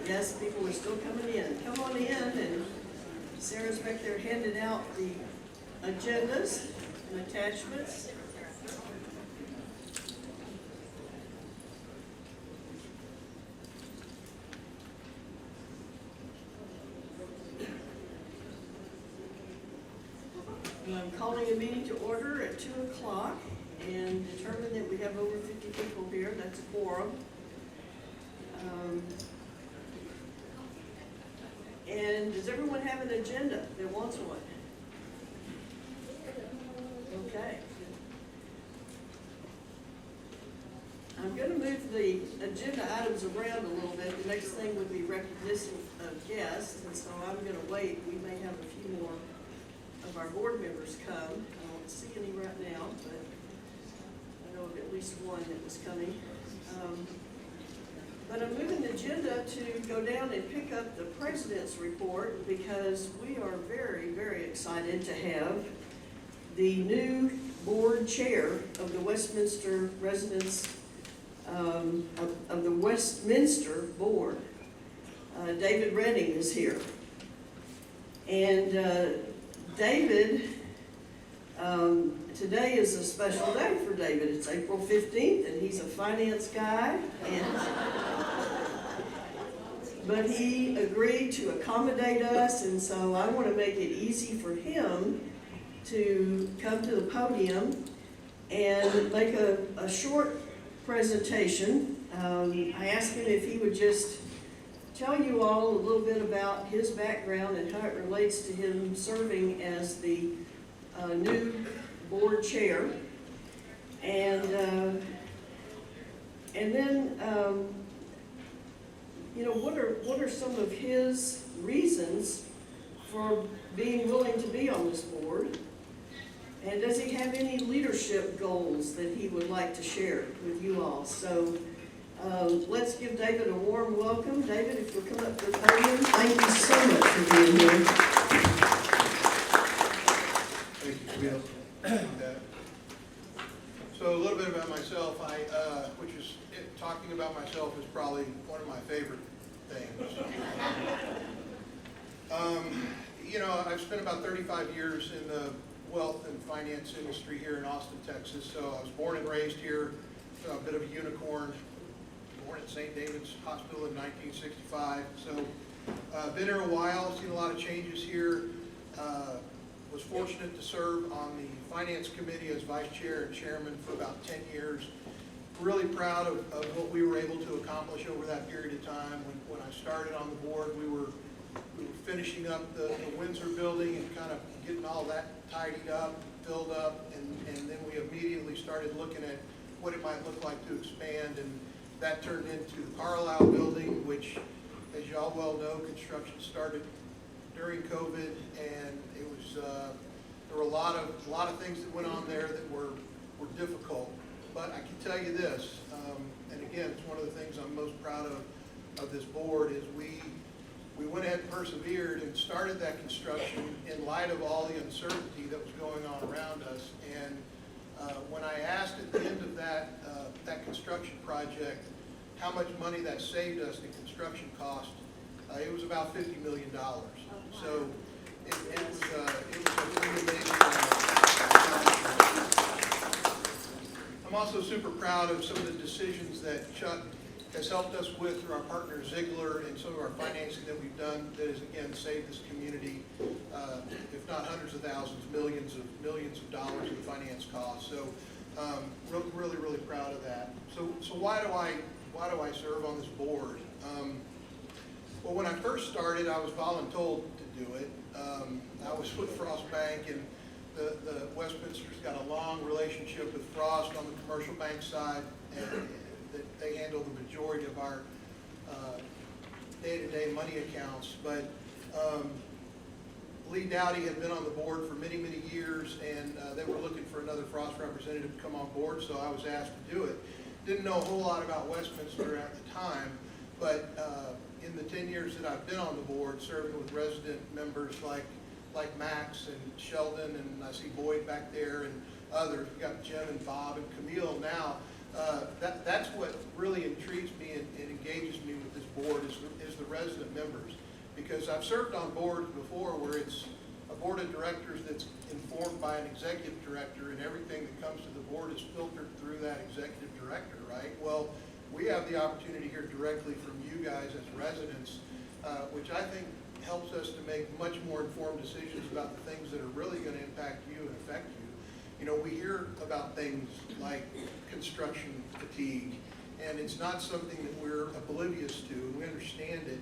Yes, people are still coming in. Come on in, and Sarah's back there handing out the agendas and attachments. I'm calling a meeting to order at 2 o'clock and determine that we have over 50 people here. That's a quorum. And does everyone have an agenda that wants one? Okay. I'm going to move the agenda items around a little bit. The next thing would be recognition of guests, and so I'm going to wait. We may have a few more of our board members come. I don't see any right now, but I know of at least one that was coming. But I'm moving the agenda to go down and pick up the president's report because we are very, very excited to have the new board chair of the Westminster residents of the Westminster board. David Redding is here. And David, today is a special day for David. It's April 15th, and he's a finance guy. But he agreed to accommodate us, and so I want to make it easy for him to come to the podium and make a short presentation. I asked him if he would just tell you all a little bit about his background and how it relates to him serving as the new board chair, and then you know, what are some of his reasons for being willing to be on this board, and does he have any leadership goals that he would like to share with you all? So let's give David a warm welcome. David, if you'll come up to the podium, thank you so much for being here. Thank you, Camille. So a little bit about myself, which is, talking about myself is probably one of my favorite things. You know, I've spent about 35 years in the wealth and finance industry here in Austin, Texas. So I was born and raised here, a bit of a unicorn. Born at St. David's Hospital in 1965. So been here a while, seen a lot of changes here. Was fortunate to serve on the finance committee as vice chair and chairman for about 10 years. Really proud of what we were able to accomplish over that period of time. When I started on the board, we were finishing up the Windsor building and kind of getting all that tidied up, filled up, and then we immediately started looking at what it might look like to expand, and that turned into the Carlisle building, which, as you all well know, construction started during COVID, and it was there were a lot of things that went on there that were difficult. But I can tell you this, and again, it's one of the things I'm most proud of this board, is we went ahead and persevered and started that construction in light of all the uncertainty that was going on around us. And when I asked at the end of that construction project how much money that saved us in construction cost, it was about $50 million. So it was a pretty amazing. I'm also super proud of some of the decisions that Chuck has helped us with through our partner Ziegler and some of our financing that we've done that has again saved this community, if not hundreds of thousands, millions of dollars in finance costs. So really proud of that. So why do I serve on this board? Well, when I first started, I was voluntold to do it. I was with Frost Bank, and the Westminster's got a long relationship with Frost on the commercial bank side, and they handle the majority of our day-to-day money accounts. But Lee Dowdy had been on the board for many years, and they were looking for another Frost representative to come on board, so I was asked to do it. Didn't know a whole lot about Westminster at the time, but in the 10 years that I've been on the board, serving with resident members like Max and Sheldon, and I see Boyd back there, and others. We've got Jim and Bob and Camille now. That's what really intrigues me and engages me with this board is the resident resident members. Because I've served on boards before where it's a board of directors that's informed by an executive director, and everything that comes to the board is filtered through that executive director, right? Well, we have the opportunity here directly from you guys as residents, which I think helps us to make much more informed decisions about the things that are really going to impact you and affect you. You know, we hear about things like construction fatigue, and it's not something that we're oblivious to, and we understand it.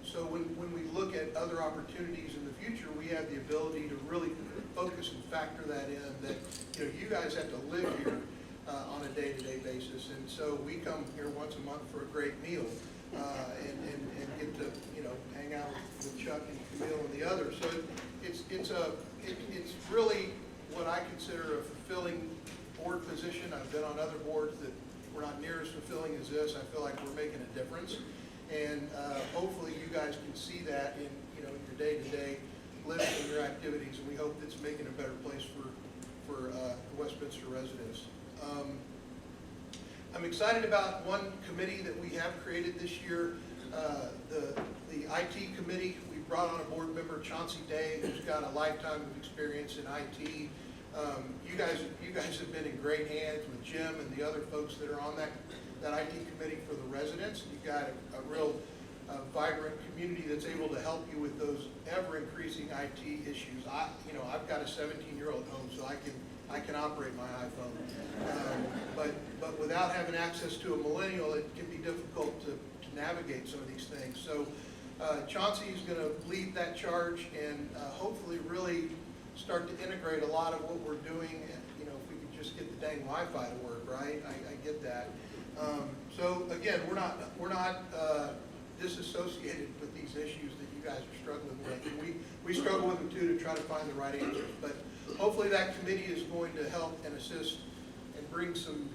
So when we look at other opportunities in the future, we have the ability to really focus and factor that in, that, you know, you guys have to live here on a day-to-day basis, and so we come here once a month for a great meal and get to, you know, hang out with Chuck and Camille and the others. So it's really what I consider a fulfilling board position. I've been on other boards that were not near as fulfilling as this. I feel like we're making a difference, and hopefully you guys can see that in, you know, your day-to-day living and your activities, and we hope it's making a better place for the Westminster residents. I'm excited about one committee that we have created this year, the IT committee. We brought on a board member, Chauncey Day, who's got a lifetime of experience in IT. You guys have been in great hands with Jim and the other folks that are on that IT committee for the residents. You've got a real vibrant community that's able to help you with those ever-increasing IT issues. I've got a 17-year-old home, so I can operate my iPhone. But without having access to a millennial, it can be difficult to navigate some of these things. So Chauncey is going to lead that charge and hopefully really start to integrate a lot of what we're doing. You know, if we could just get the dang Wi-Fi to work, right? I get that. So again, we're not disassociated with these issues that you guys are struggling with. We struggle with them too, to try to find the right answers. But hopefully that committee is going to help and assist and bring some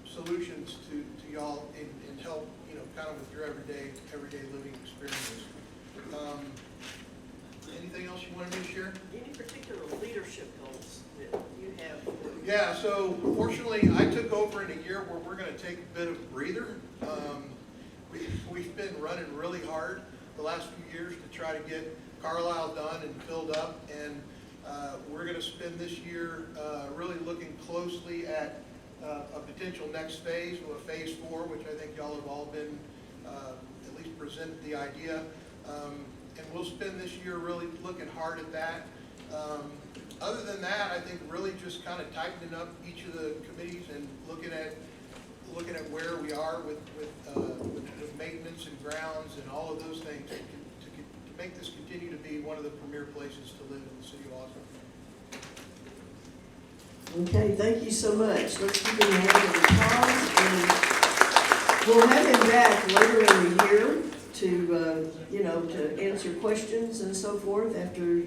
solutions to y'all and help, you know, kind of with your everyday living experiences. Anything else you wanted me to share? Any particular leadership goals that you have? Yeah, so fortunately I took over in a year where we're going to take a bit of a breather. We've been running really hard the last few years to try to get Carlisle done and filled up, and we're going to spend this year really looking closely at a potential next phase, or phase 4, which I think y'all have all been at least presented the idea. And we'll spend this year really looking hard at that. Other than that, I think really just kind of tightening up each of the committees and looking at where we are with maintenance and grounds and all of those things to make this continue to be one of the premier places to live in the city of Austin. Okay, thank you so much. Let's give him a round of applause, and we'll have him back later in the year to to answer questions and so forth after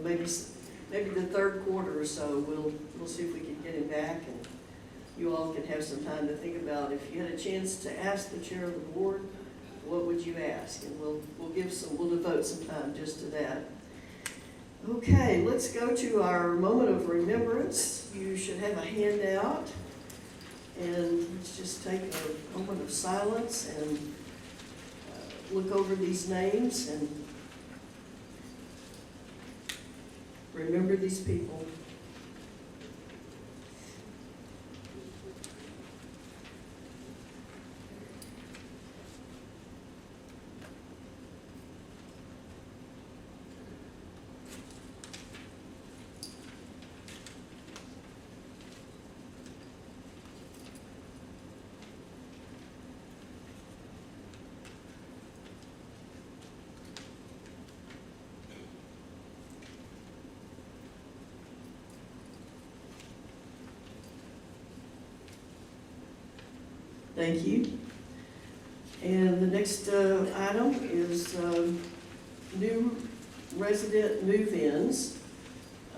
maybe the third quarter or so. We'll see if we can get him back, and you all can have some time to think about, if you had a chance to ask the chair of the board, what would you ask? And we'll devote some time just to that. Okay, let's go to our moment of remembrance. You should have a handout, and let's just take a moment of silence and look over these names and remember these people. Thank you. And the next item is new resident move-ins.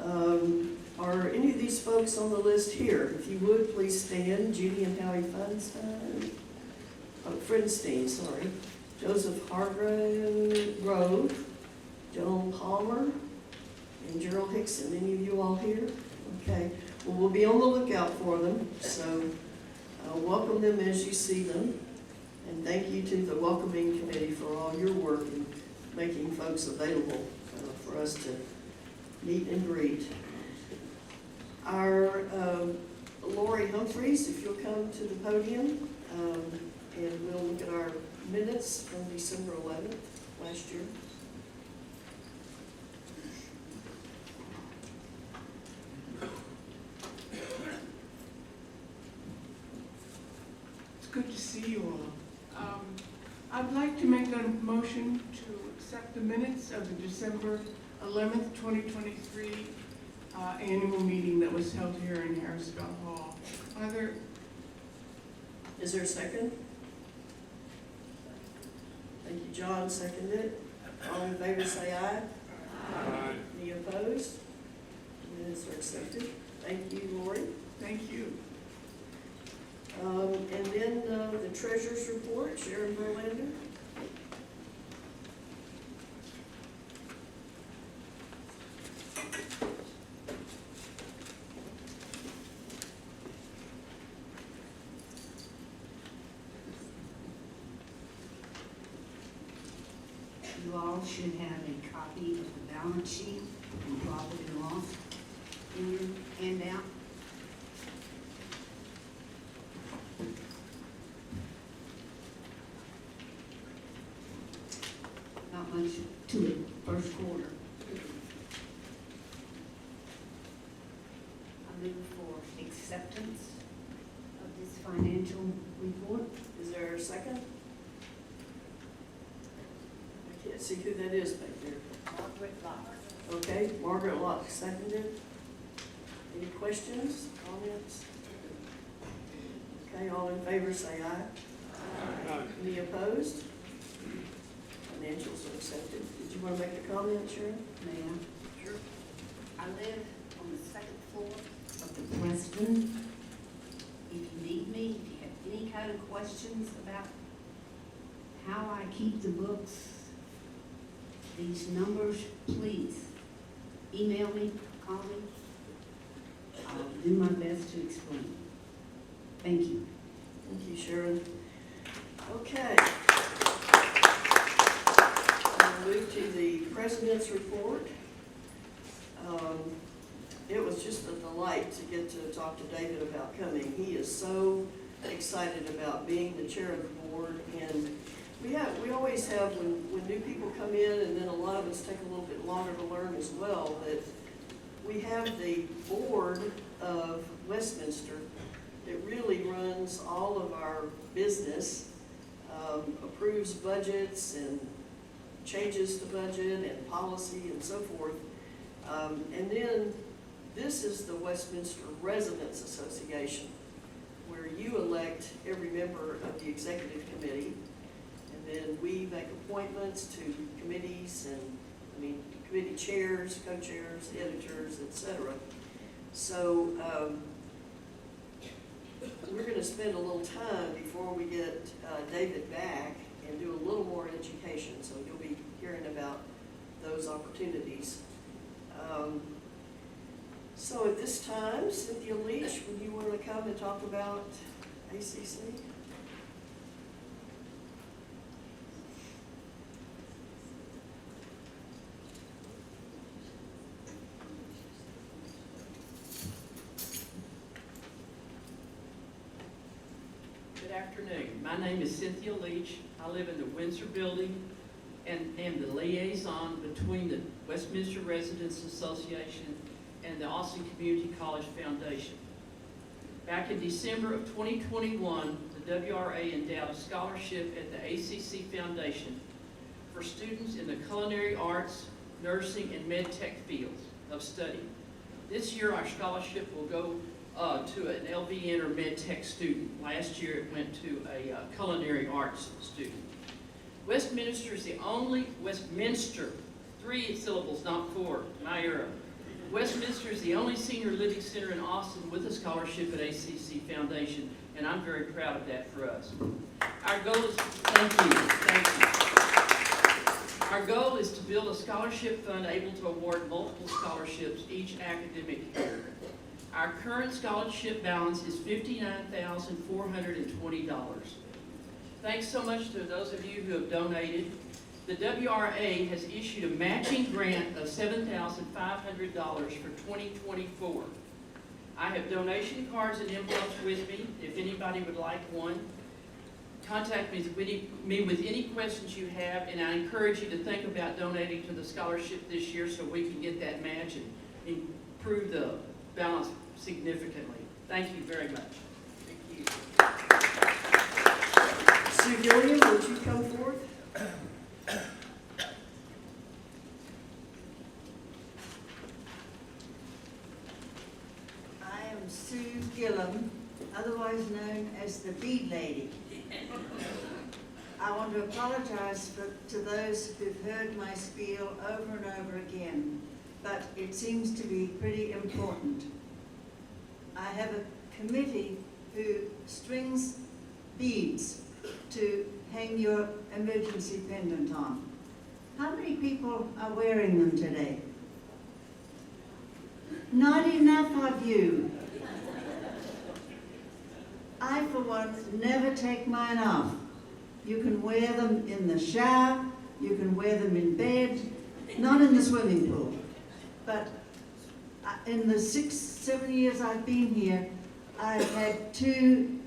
Are any of these folks on the list here? If you would, please stand. Judy and Howie Friendstein, sorry. Joseph Hargrove, Joan Palmer, and Gerald Hickson. Any of you all here? Okay. Well, we'll be on the lookout for them, so welcome them as you see them. And thank you to the welcoming committee for all your work in making folks available for us to meet and greet. Our Lori Humphreys, if you'll come to the podium, and we'll look at our minutes from December 11th last year. It's good to see you all. I'd like to make a motion to accept the minutes of the December 11th, 2023 annual meeting that was held here in Harrisville Hall. Is there a second? Thank you, John, seconded it. All in favor say aye. Aye. Any opposed? Minutes are accepted. Thank you, Lori. Thank you. And then the treasurer's report, Sharon Verlander. You all should have a copy of the balance sheet and profit and loss in your handout. Not much to it, first quarter. I move for acceptance of this financial report. Is there a second? I can't see who that is back there. Margaret Locke. Okay, Margaret Locke seconded. Any questions, comments? Okay, all in favor say aye. Aye. Any opposed? Financials are accepted. Did you want to make a comment, Sharon? May I? Sure. I live on the second floor of the Preston. If you need me, if you have any kind of questions about how I keep the books, these numbers, please email me, call me. I'll do my best to explain. Thank you. Thank you, Sharon. Okay. We'll move to the president's report. It was just a delight to get to talk to David about coming. He is so excited about being the chair of the board, and we always have, when new people come in, and then a lot of us take a little bit longer to learn as well, that we have the board of Westminster that really runs all of our business, approves budgets and changes to budget and policy and so forth. And then this is the Westminster Residents Association, where you elect every member of the executive committee, and then we make appointments to committees and, committee chairs, co-chairs, editors, etc. So we're going to spend a little time before we get David back and do a little more education, so you'll be hearing about those opportunities. So at this time, Cynthia Leach, would you want to come and talk about ACC? Good afternoon. My name is Cynthia Leach. I live in the Windsor building and am the liaison between the Westminster Residents Association and the Austin Community College Foundation. Back in December of 2021, the WRA endowed a scholarship at the ACC Foundation for students in the culinary arts, nursing, and med tech fields of study. This year, our scholarship will go to an LVN or med tech student. Last year, it went to a culinary arts student. Westminster is the only, Westminster, 3 syllables, not 4, my era. Westminster is the only senior living center in Austin with a scholarship at ACC Foundation, and I'm very proud of that for us. Our goal is, thank you. Our goal is to build a scholarship fund able to award multiple scholarships each academic year. Our current scholarship balance is $59,420. Thanks so much to those of you who have donated. The WRA has issued a matching grant of $7,500 for 2024. I have donation cards and envelopes with me, if anybody would like one. Contact me with any questions you have, and I encourage you to think about donating to the scholarship this year so we can get that match and improve the balance significantly. Thank you very much. Thank you. Sue Gilliam, would you come forth? I am Sue Gillam, otherwise known as the Bead Lady. I want to apologize to those who've heard my spiel over and over again, but it seems to be pretty important. I have a committee who strings beads to hang your emergency pendant on. How many people are wearing them today? Not enough of you. I, for one, never take mine off. You can wear them in the shower, you can wear them in bed, not in the swimming pool. But in the 6-7 years I've been here, I've had two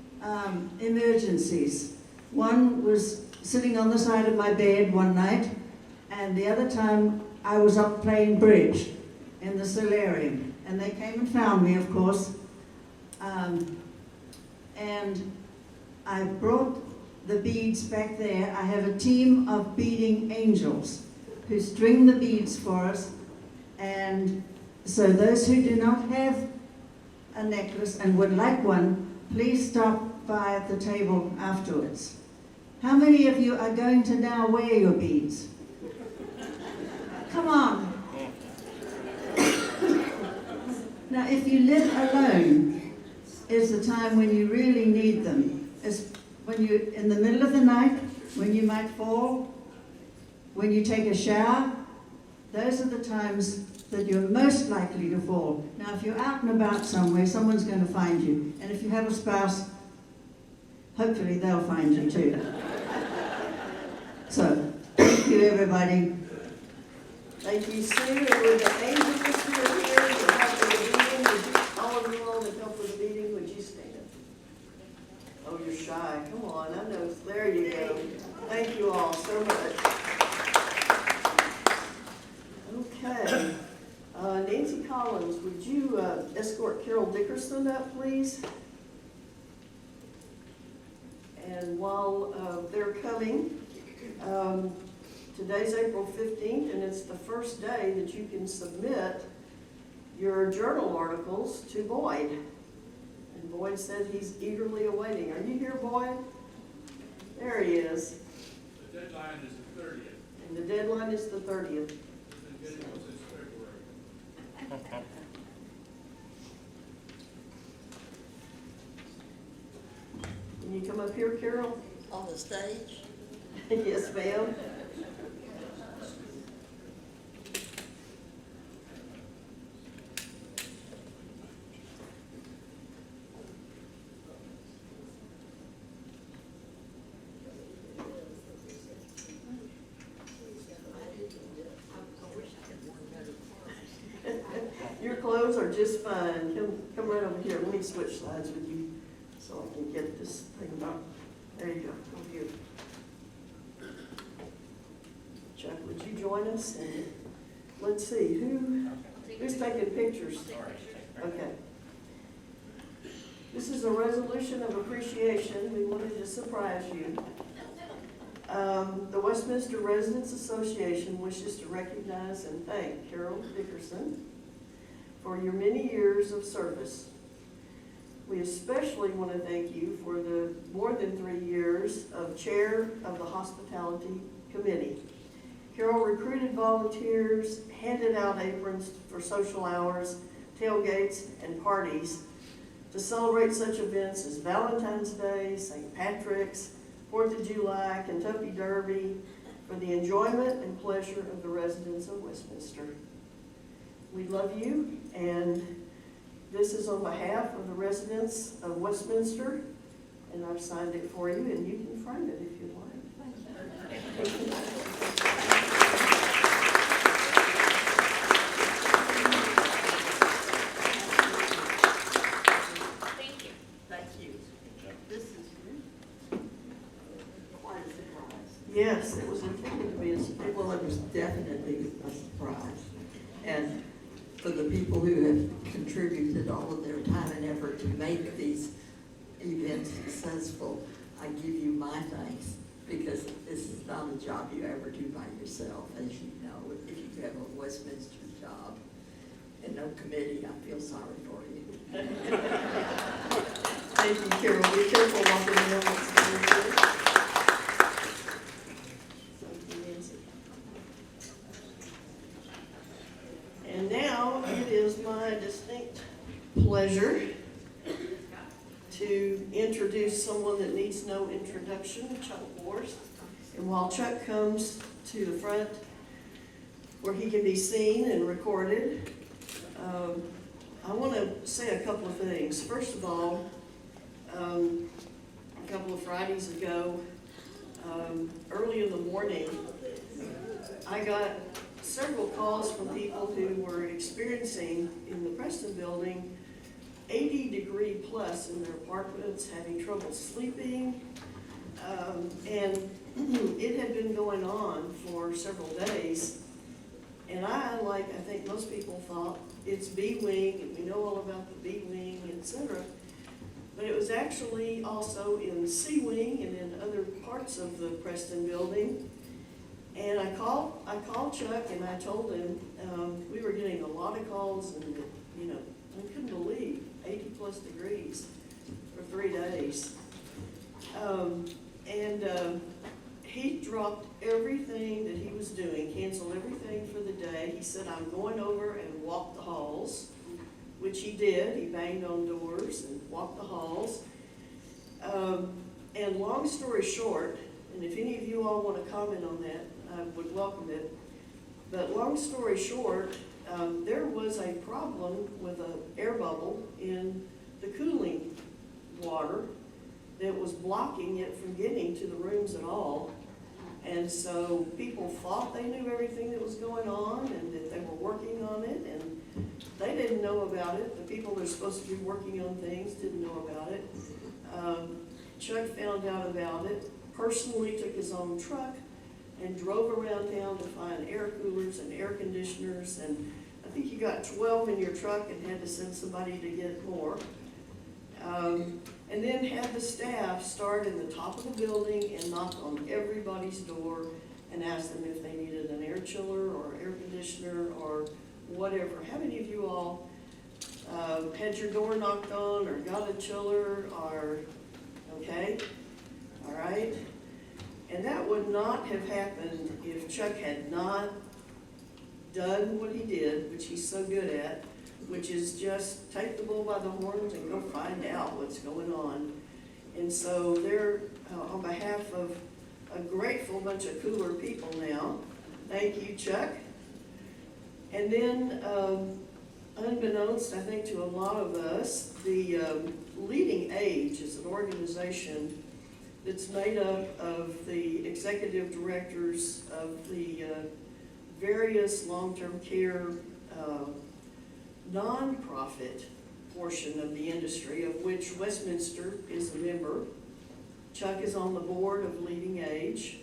emergencies. One was sitting on the side of my bed one night, and the other time I was up playing bridge in the solarium. And they came and found me, of course. And I brought the beads back there. I have a team of beading angels who string the beads for us. And so those who do not have a necklace and would like one, please stop by at the table afterwards. How many of you are going to now wear your beads? Come on. Now, if you live alone, is the time when you really need them. It's when you're in the middle of the night, when you might fall, when you take a shower. Those are the times that you're most likely to fall. Now, if you're out and about somewhere, someone's going to find you. And if you have a spouse, hopefully they'll find you too. So, thank you, everybody. Thank you, Sue. And with the angels who are here to help with the meeting, would you, all of you all that help with the meeting, would you stand? Oh, you're shy. Come on. I know. There you go. Thank you all so much. Okay. Nancy Collins, would you escort Carol Dickerson up, please? And while they're coming, today's April 15th, and it's the first day that you can submit your journal articles to Boyd. And Boyd said he's eagerly awaiting. Are you here, Boyd? There he is. The deadline is the 30th. And the deadline is the 30th. Been getting one since February. Can you come up here, Carol? On the stage? Yes, ma'am. Your clothes are just fine. Come right over here. Let me switch slides with you so I can get this thing up. There you go. Over here. Chuck, would you join us? And let's see, who's taking pictures? Okay. This is a resolution of appreciation. We wanted to surprise you. The Westminster Residents Association wishes to recognize and thank Carol Dickerson for your many years of service. We especially want to thank you for the more than 3 years of chair of the Hospitality Committee. Carol recruited volunteers, handed out aprons for social hours, tailgates, and parties to celebrate such events as Valentine's Day, St. Patrick's, 4th of July, Kentucky Derby, for the enjoyment and pleasure of the residents of Westminster. We love you, and this is on behalf of the residents of Westminster, and I've signed it for you, and you can frame it if you Yes, it was intended to be a surprise. Well, it was definitely a surprise. And for the people who have contributed all of their time and effort to make these events successful, I give you my thanks, because this is not a job you ever do by yourself, as you know. If you have a Westminster job and no committee, I feel sorry for you. Thank you, Carol. Be careful walking around what's going on. Thank you, Nancy. And now it is my distinct pleasure to introduce someone that needs no introduction, Chuck Morse. And while Chuck comes to the front where he can be seen and recorded, I want to say a couple of things. First of all, a couple of Fridays ago, early in the morning, I got several calls from people who were experiencing in the Preston building 80-degree plus in their apartments, having trouble sleeping, and it had been going on for several days. And I think most people thought it's B-wing, and we know all about the B-wing, etc. But it was actually also in C-wing and in other parts of the Preston building. And I called Chuck and I told him we were getting a lot of calls, and I couldn't believe 80 plus degrees for 3 days. He dropped everything that he was doing, canceled everything for the day. He said, I'm going over and walk the halls, which he did. He banged on doors and walked the halls. And long story short, and if any of you all want to comment on that, I would welcome it. But long story short, there was a problem with an air bubble in the cooling water that was blocking it from getting to the rooms at all. And so people thought they knew everything that was going on and that they were working on it, and they didn't know about it. The people that are supposed to be working on things didn't know about it. Chuck found out about it, personally took his own truck and drove around town to find air coolers and air conditioners, and I think you got 12 in your truck and had to send somebody to get more. And then had the staff start in the top of the building and knock on everybody's door and ask them if they needed an air chiller or air conditioner or whatever. How many of you all had your door knocked on or got a chiller or, okay, all right? And that would not have happened if Chuck had not done what he did, which he's so good at, which is just take the bull by the horns and go find out what's going on. And so they're, on behalf of a grateful bunch of cooler people now, thank you, Chuck. And then, unbeknownst, I think, to a lot of us, the Leading Age is an organization that's made up of the executive directors of the various long-term care nonprofit portion of the industry, of which Westminster is a member. Chuck is on the board of Leading Age,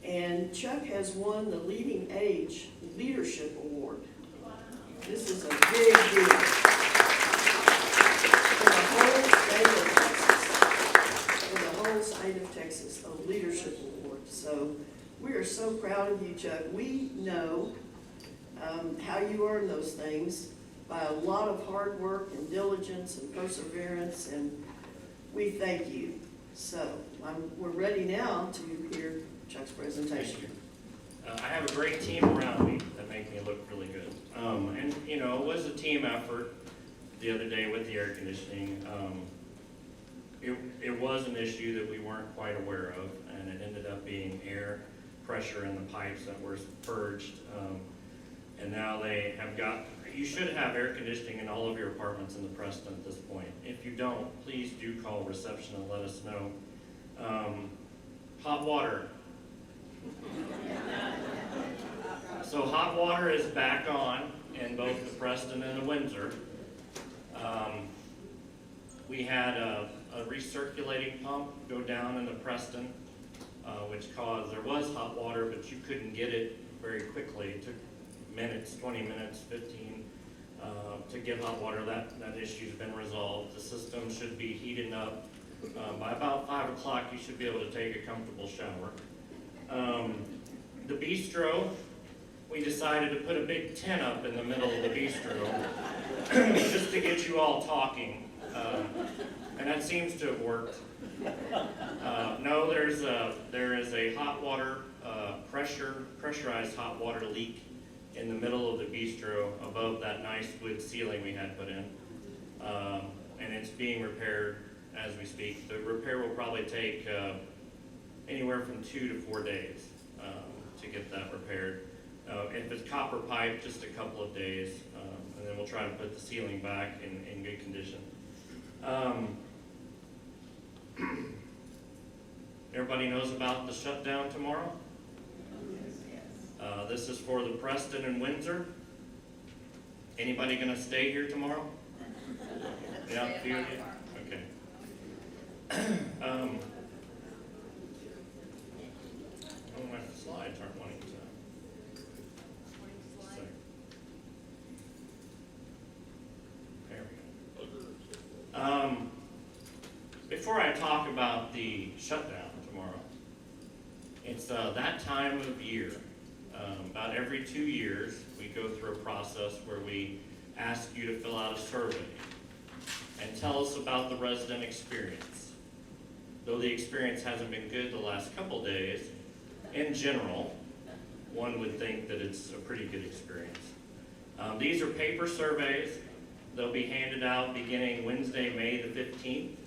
and Chuck has won the Leading Age Leadership Award. This is a big deal for the whole state of Texas, a leadership award. So we are so proud of you, Chuck. We know how you earn those things by a lot of hard work and diligence and perseverance, and we thank you. So we're ready now to hear Chuck's presentation. I have a great team around me that make me look really good. It was a team effort the other day with the air conditioning. It was an issue that we weren't quite aware of, and it ended up being air pressure in the pipes that were purged. And now they have you should have air conditioning in all of your apartments in the Preston at this point. If you don't, please do call reception and let us know. Hot water. So hot water is back on in both the Preston and the Windsor. We had a recirculating pump go down in the Preston which caused, there was hot water, but you couldn't get it very quickly. It took minutes, 20 minutes, 15, to get hot water. That issue's been resolved. The system should be heating up. By about 5 o'clock, you should be able to take a comfortable shower. The bistro, we decided to put a big tent up in the middle of the bistro just to get you all talking, and that seems to have worked. No, there is a hot water pressurized hot water leak in the middle of the bistro above that nice wood ceiling we had put in, and it's being repaired as we speak. The repair will probably take anywhere from 2 to 4 days to get that repaired. If it's copper pipe, just a couple of days, and then we'll try to put the ceiling back in good condition. Everybody knows about the shutdown tomorrow? This is for the Preston and Windsor. Anybody gonna stay here tomorrow? Yeah, a few of you? Okay. Oh, my slides aren't wanting to. There we go. Before I talk about the shutdown tomorrow, it's that time of year. About every 2 years, we go through a process where we ask you to fill out a survey and tell us about the resident experience. Though the experience hasn't been good the last couple days, in general, one would think that it's a pretty good experience. These are paper surveys. They'll be handed out beginning Wednesday, May the 15th.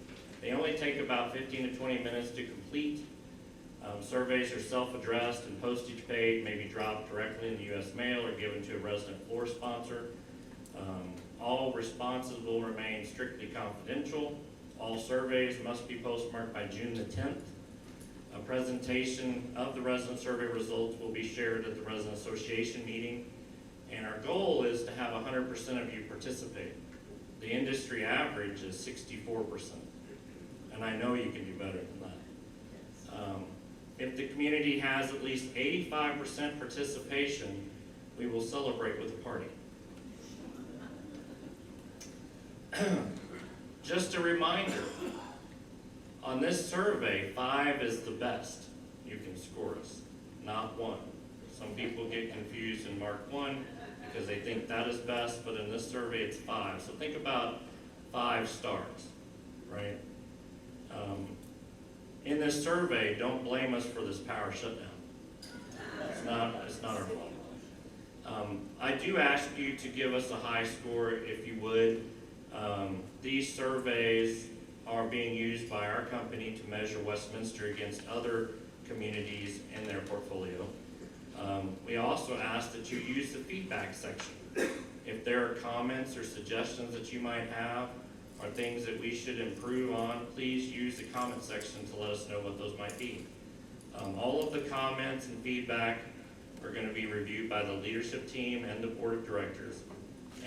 They only take about 15 to 20 minutes to complete. Surveys are self-addressed and postage paid, may be dropped directly in the U.S. mail or given to a resident floor sponsor. All responses will remain strictly confidential. All surveys must be postmarked by June the 10th. A presentation of the resident survey results will be shared at the resident association meeting. And our goal is to have 100% of you participate. The industry average is 64%. And I know you can do better than that. If the community has at least 85% participation, we will celebrate with a party. Just a reminder, on this survey, 5 is the best you can score us, not 1. Some people get confused and mark 1 because they think that is best, but in this survey it's 5. So think about 5 stars, right? In this survey, don't blame us for this power shutdown. It's not our fault. I do ask you to give us a high score if you would. These surveys are being used by our company to measure Westminster against other communities in their portfolio. We also ask that you use the feedback section. If there are comments or suggestions that you might have, or things that we should improve on, please use the comment section to let us know what those might be. All of the comments and feedback are going to be reviewed by the leadership team and the board of directors.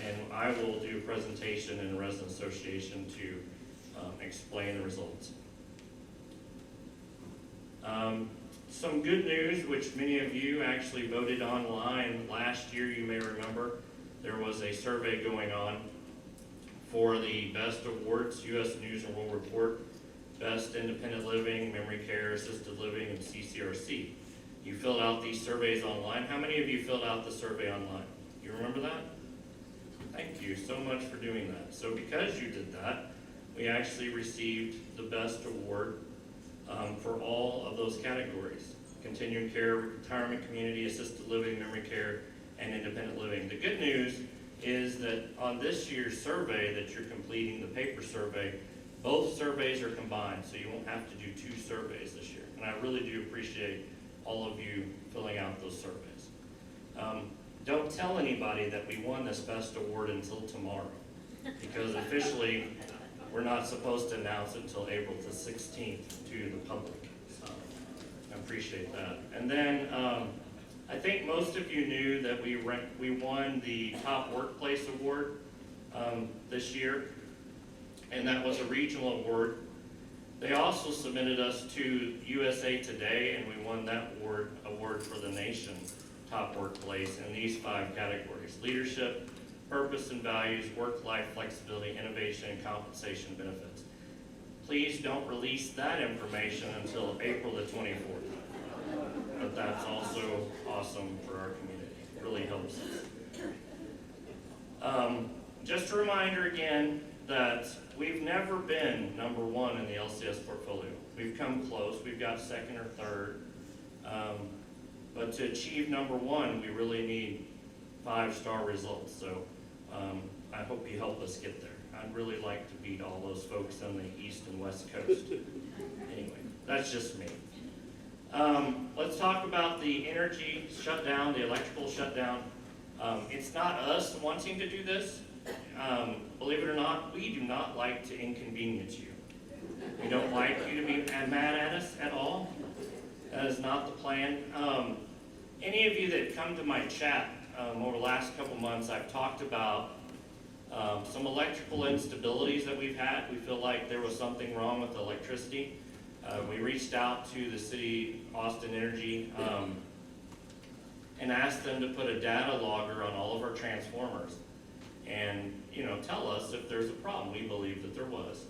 And I will do a presentation in the resident association to explain the results. Some good news, which many of you actually voted online last year, you may remember, there was a survey going on for the best awards, U.S. News and World Report, Best Independent Living, Memory Care, Assisted Living, and CCRC. You filled out these surveys online. How many of you filled out the survey online? You remember that? Thank you so much for doing that. So because you did that, we actually received the best award for all of those categories: continuing care, retirement community, assisted living, memory care, and independent living. The good news is that on this year's survey that you're completing, the paper survey, both surveys are combined, so you won't have to do 2 surveys this year. And I really do appreciate all of you filling out those surveys. Don't tell anybody that we won this best award until tomorrow, because officially we're not supposed to announce it until April the 16th to the public. So I appreciate that. And then I think most of you knew that we won the Top Workplace Award this year, and that was a regional award. They also submitted us to USA Today, and we won that award for the nation top workplace in these 5 categories: leadership, purpose and values, work-life flexibility, innovation, and compensation benefits. Please don't release that information until April the 24th. But that's also awesome for our community. It really helps us. Just a reminder again that we've never been number 1 in the LCS portfolio. We've come close. We've got 2nd or 3rd. But to achieve number 1, we really need 5-star results. So I hope you help us get there. I'd really like to beat all those folks on the East and West Coast. Anyway, that's just me. Let's talk about the energy shutdown, the electrical shutdown. It's not us wanting to do this. Believe it or not, we do not like to inconvenience you. We don't like you to be mad at us at all. That is not the plan. Any of you that come to my chat over the last couple months, I've talked about some electrical instabilities that we've had. We feel like there was something wrong with the electricity. We reached out to the city, Austin Energy, and asked them to put a data logger on all of our transformers and, tell us if there's a problem. We believe that there was.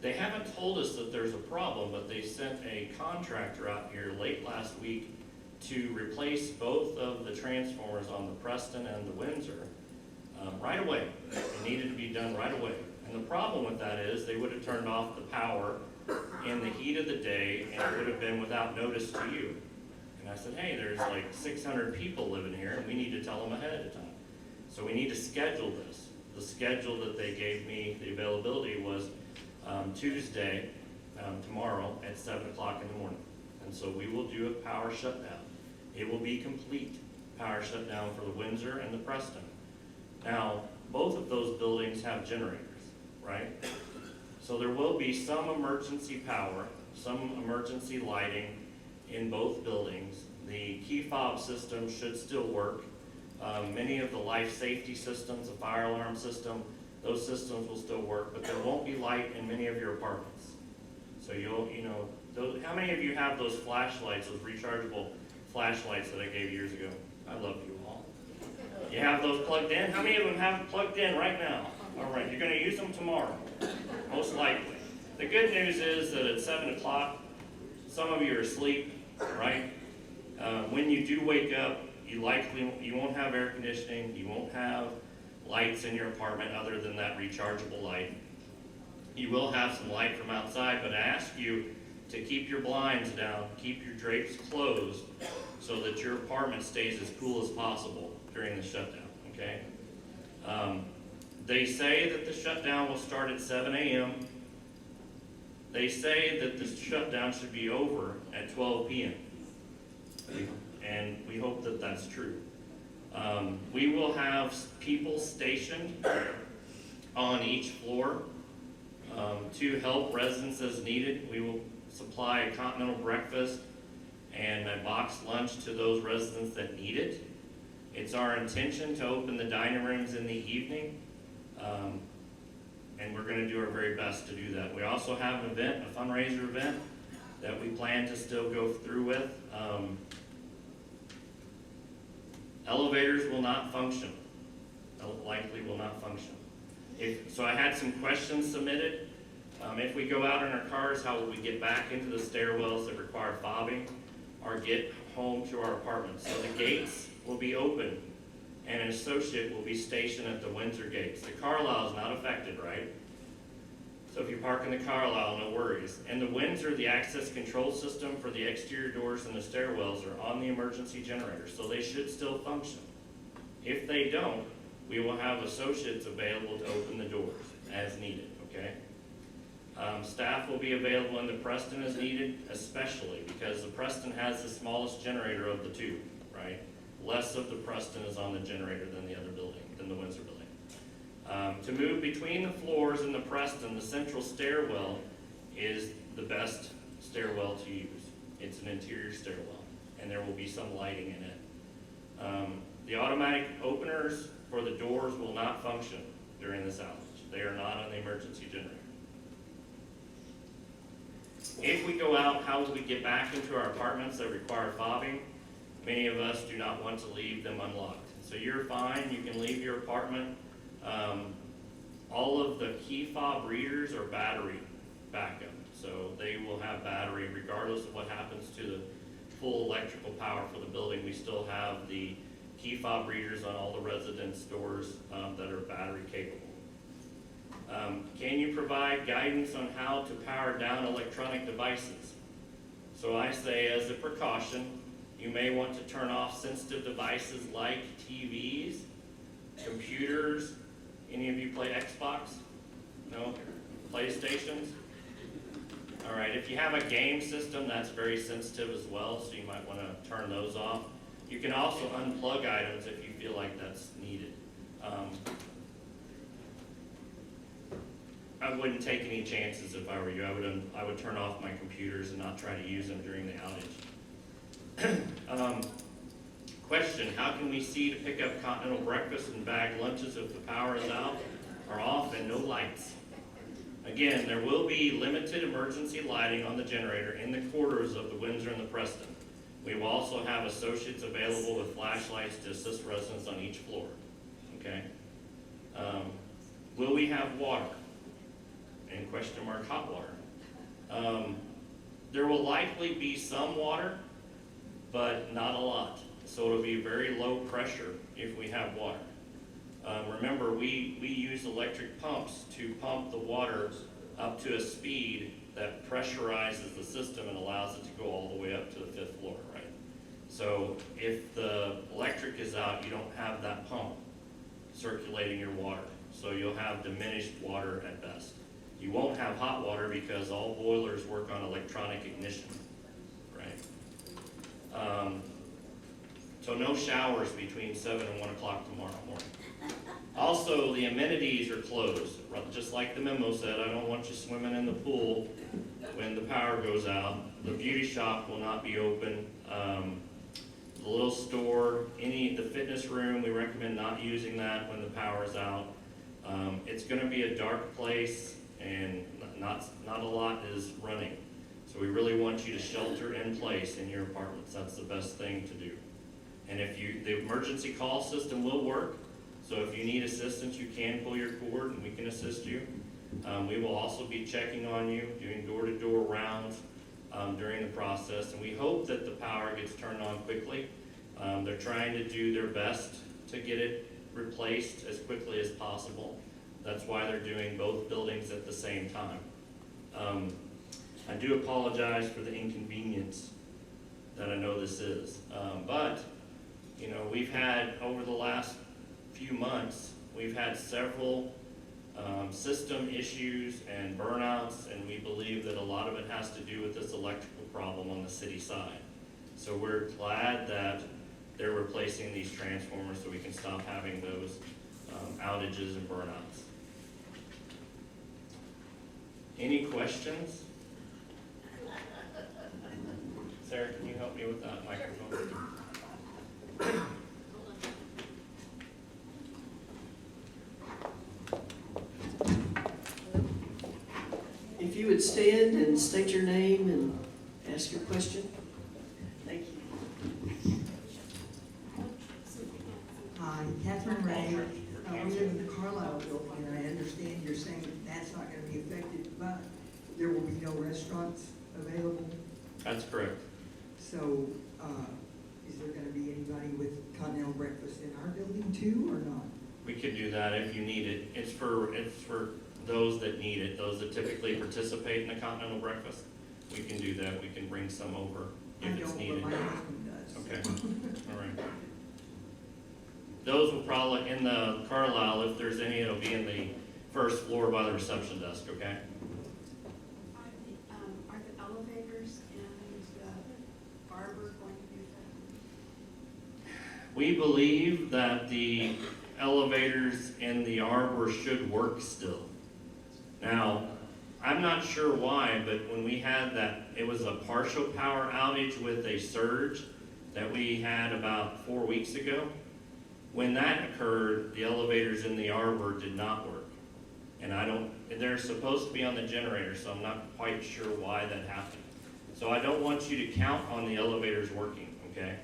They haven't told us that there's a problem, but they sent a contractor out here late last week to replace both of the transformers on the Preston and the Windsor right away. It needed to be done right away. And the problem with that is they would have turned off the power in the heat of the day, and it would have been without notice to you. And I said, hey, there's like 600 people living here, and we need to tell them ahead of time. So we need to schedule this. The schedule that they gave me, the availability was Tuesday, tomorrow at 7 o'clock in the morning. And so we will do a power shutdown. It will be complete power shutdown for the Windsor and the Preston. Now, both of those buildings have generators, right? So there will be some emergency power, some emergency lighting in both buildings. The key fob system should still work. Many of the life safety systems, the fire alarm system, those systems will still work, but there won't be light in many of your apartments. So how many of you have those flashlights, those rechargeable flashlights that I gave years ago? I love you all. You have those plugged in? How many of them have them plugged in right now? All right, you're going to use them tomorrow, most likely. The good news is that at 7 o'clock, some of you are asleep, right? When you do wake up, you won't have air conditioning, you won't have lights in your apartment other than that rechargeable light. You will have some light from outside, but I ask you to keep your blinds down, keep your drapes closed, so that your apartment stays as cool as possible during the shutdown, okay? They say that the shutdown will start at 7 a.m. They say that the shutdown should be over at 12 p.m. And we hope that that's true. We will have people stationed on each floor to help residents as needed. We will supply a continental breakfast and a boxed lunch to those residents that need it. It's our intention to open the dining rooms in the evening, and we're going to do our very best to do that. We also have an event, a fundraiser event, that we plan to still go through with. Elevators will not function. Likely will not function. So I had some questions submitted. If we go out in our cars, how will we get back into the stairwells that require fobbing or get home to our apartments? So the gates will be open, and an associate will be stationed at the Windsor gates. The Carlisle is not affected, right? So if you park in the Carlisle, no worries. And the Windsor, the access control system for the exterior doors and the stairwells are on the emergency generator, so they should still function. If they don't, we will have associates available to open the doors as needed, okay? Staff will be available in the Preston as needed, especially because the Preston has the smallest generator of the two, right? Less of the Preston is on the generator than the other building, than the Windsor building. To move between the floors in the Preston, the central stairwell is the best stairwell to use. It's an interior stairwell, and there will be some lighting in it. The automatic openers for the doors will not function during this outage. They are not on the emergency generator. If we go out, how do we get back into our apartments that require fobbing? Many of us do not want to leave them unlocked. So you're fine, you can leave your apartment. All of the key fob readers are battery backup. So they will have battery regardless of what happens to the full electrical power for the building. We still have the key fob readers on all the residence doors that are battery capable. Can you provide guidance on how to power down electronic devices? So I say, as a precaution, you may want to turn off sensitive devices like TVs, computers. Any of you play Xbox? No? PlayStations? All right, if you have a game system, that's very sensitive as well, so you might want to turn those off. You can also unplug items if you feel like that's needed. I wouldn't take any chances if I were you. I would turn off my computers and not try to use them during the outage. Question, how can we see to pick up continental breakfast and bag lunches if the power is out or off and no lights? Again, there will be limited emergency lighting on the generator in the quarters of the Windsor and the Preston. We will also have associates available with flashlights to assist residents on each floor. Okay. Will we have water? And question mark, hot water. There will likely be some water, but not a lot. So it'll be very low pressure if we have water. Remember, we use electric pumps to pump the water up to a speed that pressurizes the system and allows it to go all the way up to the 5th floor, right? So if the electric is out, you don't have that pump circulating your water. So you'll have diminished water at best. You won't have hot water because all boilers work on electronic ignition, right? So no showers between 7 and 1 o'clock tomorrow morning. Also, the amenities are closed. Just like the memo said, I don't want you swimming in the pool when the power goes out. The beauty shop will not be open. The little store, the fitness room, we recommend not using that when the power is out. It's going to be a dark place and not a lot is running. So we really want you to shelter in place in your apartments. That's the best thing to do. And the emergency call system will work. So if you need assistance, you can pull your cord and we can assist you. We will also be checking on you, doing door-to-door rounds during the process. And we hope that the power gets turned on quickly. They're trying to do their best to get it replaced as quickly as possible. That's why they're doing both buildings at the same time. I do apologize for the inconvenience that I know this is. But, you know, we've had, over the last few months, we've had several system issues and burnouts, and we believe that a lot of it has to do with this electrical problem on the city side. So we're glad that they're replacing these transformers so we can stop having those outages and burnouts. Any questions? Sarah, can you help me with that microphone? If you would stand and state your name and ask your question. Thank you. Hi, Catherine Ray. We live in the Carlisle building, and I understand you're saying that that's not going to be affected, but there will be no restaurants available. That's correct. So, is there going to be anybody with continental breakfast in our building too, or not? We could do that if you need it. It's for those that need it, those that typically participate in the continental breakfast. We can do that. We can bring some over if it's needed. I don't, but my husband does. Okay, all right. Those will probably, in the Carlisle, if there's any, it'll be in the first floor by the reception desk, okay? Are the elevators and the arbor going to be affected? We believe that the elevators in the arbor should work still. Now, I'm not sure why, but when we had that, it was a partial power outage with a surge that we had about 4 weeks ago. When that occurred, the elevators in the arbor did not work. And they're supposed to be on the generator, so I'm not quite sure why that happened. So I don't want you to count on the elevators working, okay?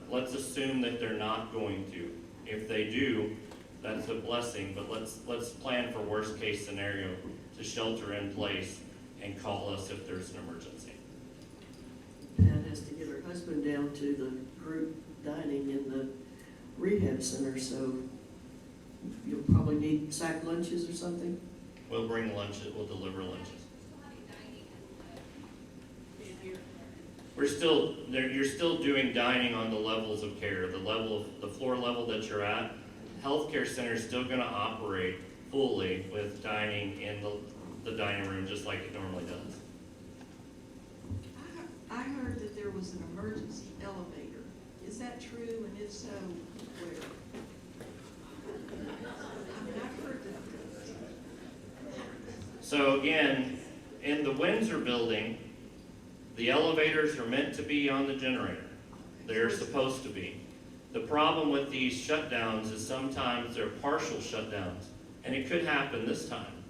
Let's assume that they're not going to. If they do, that's a blessing, but let's plan for worst case scenario to shelter in place and call us if there's an emergency. Pat has to get her husband down to the group dining in the rehab center, so you'll probably need sack lunches or something. We'll bring lunches, we'll deliver lunches. You're still doing dining on the levels of care, the floor level that you're at. Healthcare center is still gonna operate fully with dining in the dining room just like it normally does. I heard that there was an emergency elevator. Is that true, and if so, where? I mean, I've heard that. So again, in the Windsor building, the elevators are meant to be on the generator. They're supposed to be. The problem with these shutdowns is sometimes they're partial shutdowns, and it could happen this time,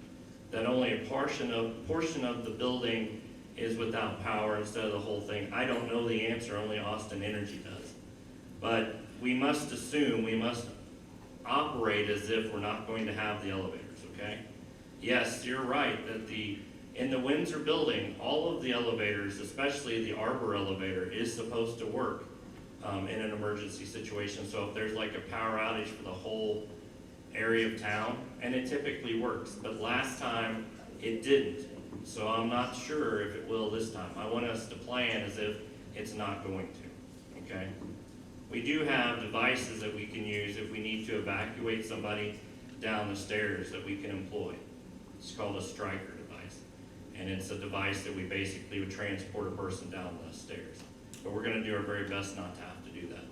that only a portion of the building is without power instead of the whole thing. I don't know the answer, only Austin Energy does. But we must assume, we must operate as if we're not going to have the elevators, okay? Yes, you're right, that in the Windsor building, all of the elevators, especially the Arbor elevator, is supposed to work in an emergency situation. So if there's like a power outage for the whole area of town, and it typically works, but last time it didn't. So I'm not sure if it will this time. I want us to plan as if it's not going to, okay? We do have devices that we can use if we need to evacuate somebody down the stairs that we can employ. It's called a striker device. And it's a device that we basically would transport a person down the stairs. But we're gonna do our very best not to have to do that.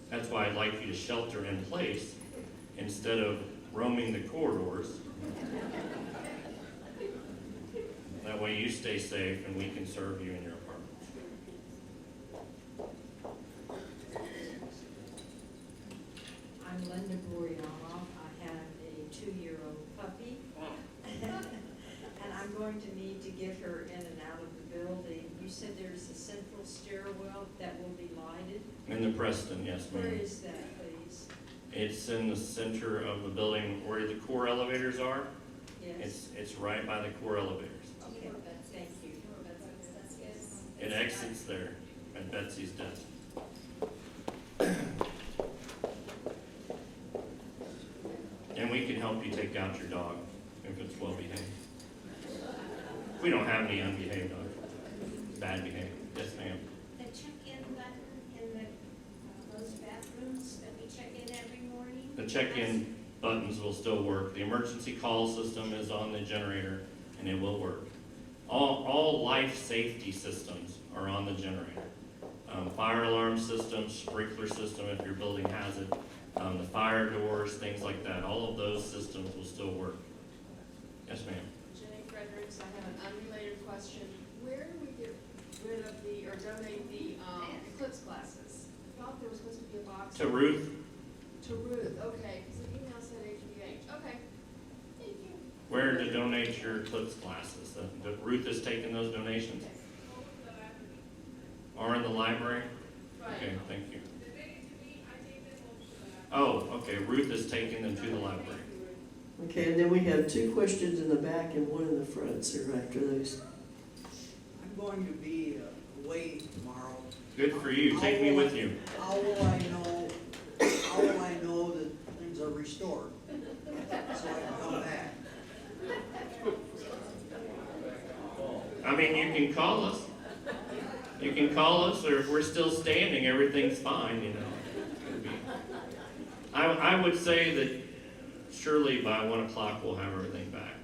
That's why I'd like you to shelter in place instead of roaming the corridors. That way you stay safe and we can serve you in your apartment. I'm Linda Boreanoff. I have a 2-year-old puppy. And I'm going to need to get her in and out of the building. You said there's a central stairwell that will be lighted. In the Preston, yes, ma'am. Where is that, please? It's in the center of the building where the core elevators are. Yes. It's right by the core elevators. Okay, thank you. It exits there at Betsy's desk. And we can help you take out your dog if it's well behaved. We don't have any unbehaved dogs. Bad behaved. Yes, ma'am. The check-in button in those bathrooms that we check in every morning? The check-in buttons will still work. The emergency call system is on the generator and it will work. All life safety systems are on the generator. Fire alarm systems, sprinkler system if your building has it, the fire doors, things like that. All of those systems will still work. Yes, ma'am. Jenny Fredericks, I have an unrelated question. Where do we get rid of or donate the eclipse glasses? I thought there was supposed to be a box. To Ruth, To Ruth, okay, because the email said HBH. Okay, thank you. where to donate your eclipse glasses. Ruth has taken those donations. Are in the library? Okay, thank you. Oh, okay, Ruth has taken them to the library. Okay, and then we have 2 questions in the back and 1 in the front, sir, after those. I'm going to be away tomorrow. Good for you, take me with you. How will I know that things are restored? So I can come back. I mean, you can call us. You can call us, or if we're still standing, everything's fine, you know. I would say that surely by 1 o'clock we'll have everything back.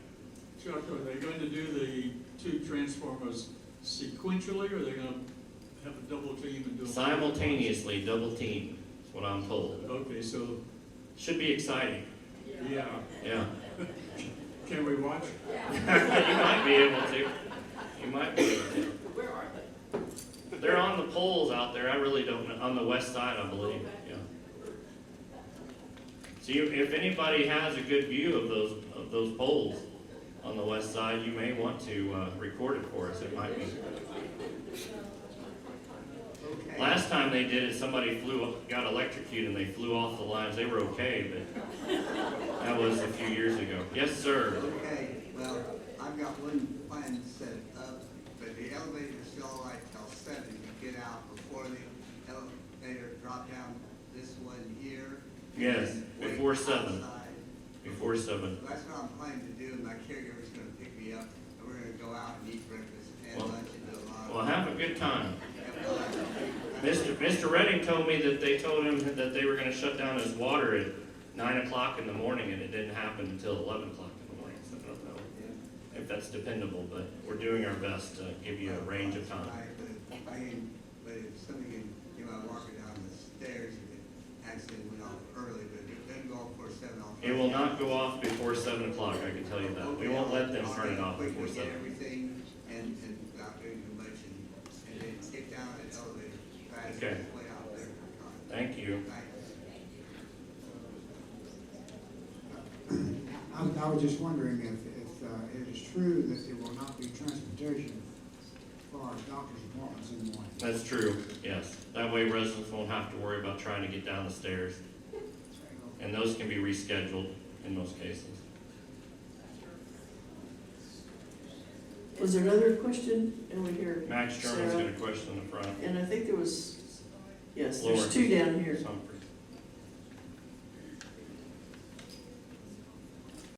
Chuck, are they going to do the 2 transformers sequentially, or are they going to have a double team and do them? Simultaneously, double team, is what I'm told. Okay, so, Should be exciting. yeah. Yeah. Can we watch? You might be able to. You might be able to. Where are they? They're on the poles out there. I really don't know. On the west side, I believe. Yeah. So See, if anybody has a good view of those poles on the west side, you may want to record it for us. It might be. Okay. Last time they did it, somebody got electrocuted and they flew off the lines. They were okay, but that was a few years ago. Yes, sir. Okay, well, I've got one plan set up, but the elevator's still all right till 7. You get out before the elevator drop down this one here. Yes, Wait before 7. outside. Before 7. So that's what I'm planning to do. My caregiver's gonna pick me up, and we're gonna go out and eat breakfast and Well- lunch and do a lot of. Well, have a good time. Yeah, well, Mr. Redding told me that they told him that they were gonna shut down his water at 9 o'clock in the morning, and it didn't happen until 11 o'clock in the morning, so I don't know if that's dependable, but we're doing our best to give you a range of time. But if somebody can, I'm walking down the stairs and it accidentally went off early, but it doesn't go off before 7. It will not go off before 7 o'clock, I can tell you that. We won't let them turn it off before Quickly 7. get everything and without doing too much and then get down that elevator fast Okay. way out there. Thank you. I was just wondering if it is true that there will not be transportation for our doctor's appointments in the morning. That's true, yes. That way residents won't have to worry about trying to get down the stairs. And those can be rescheduled in most cases. Was there another question? And we hear Max Sherman's Sarah. got a question in the front. And I think there was, yes, Lawrence. there's two down here. Some for